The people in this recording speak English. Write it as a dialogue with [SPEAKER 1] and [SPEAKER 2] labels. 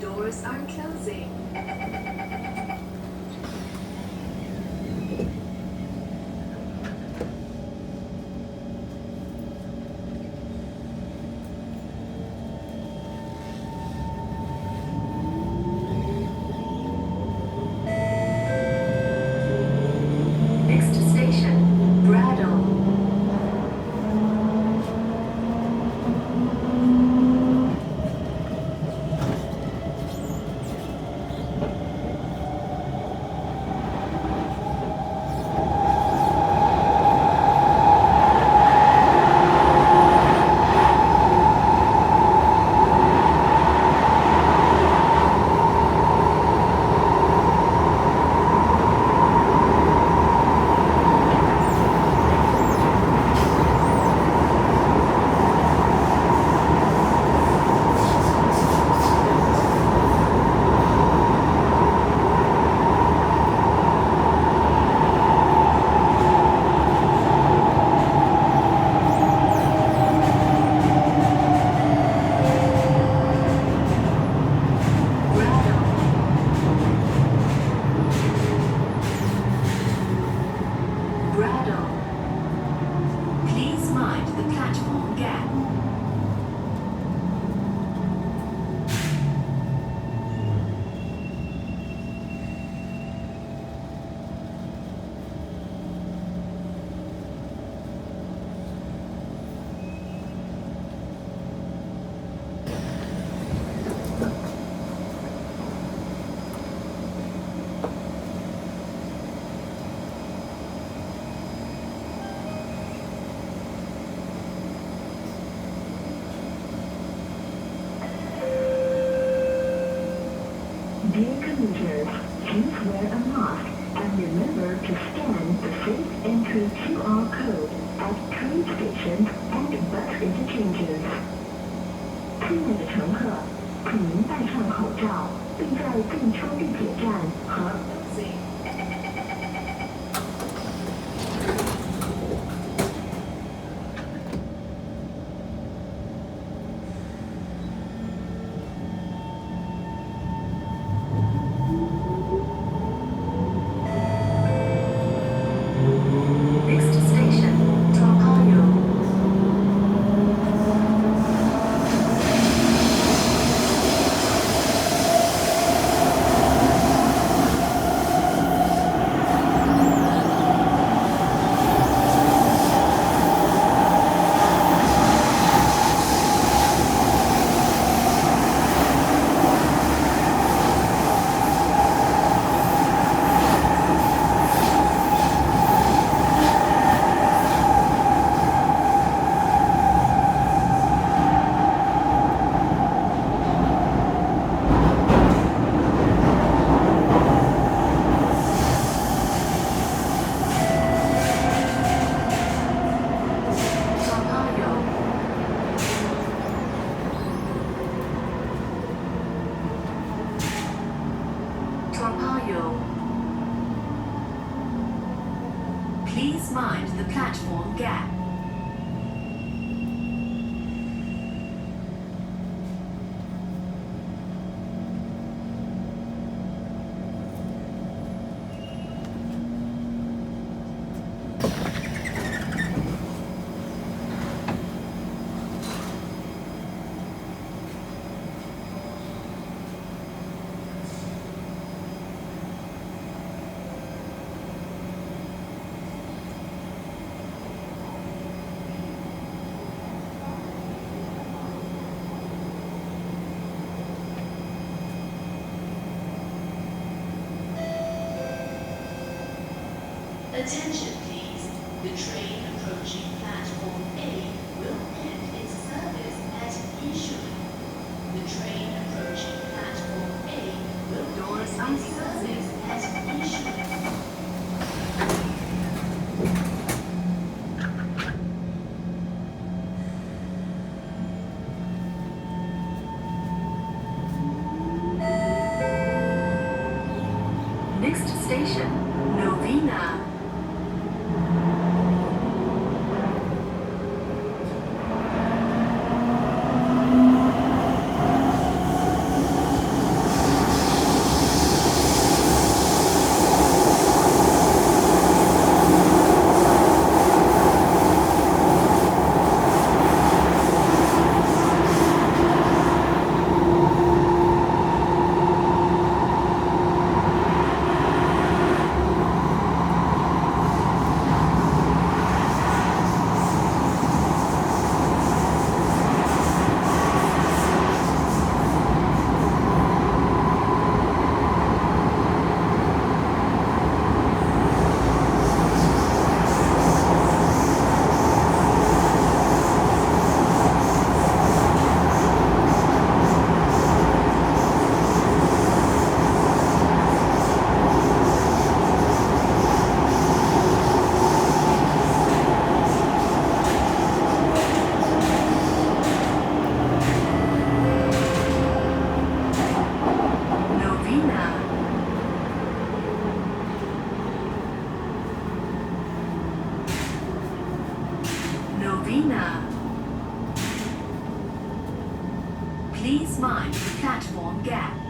[SPEAKER 1] Doors are closing. Next station, Bradle. Bradle. Please mind the platform gap.
[SPEAKER 2] Dear commuters, please wear a mask and remember to scan the safe entry QR code at train stations and bus interchanges. 亲爱的乘客，请您戴上口罩，并在进出地铁站和
[SPEAKER 1] Next station, Tokayo. Torpayo. Please mind the platform gap.
[SPEAKER 3] Attention please. The train approaching platform A will end its service at Yishun. The train approaching platform A will end its service at Yishun.
[SPEAKER 1] Next station, Novena. Arena. Please mind the platform gap.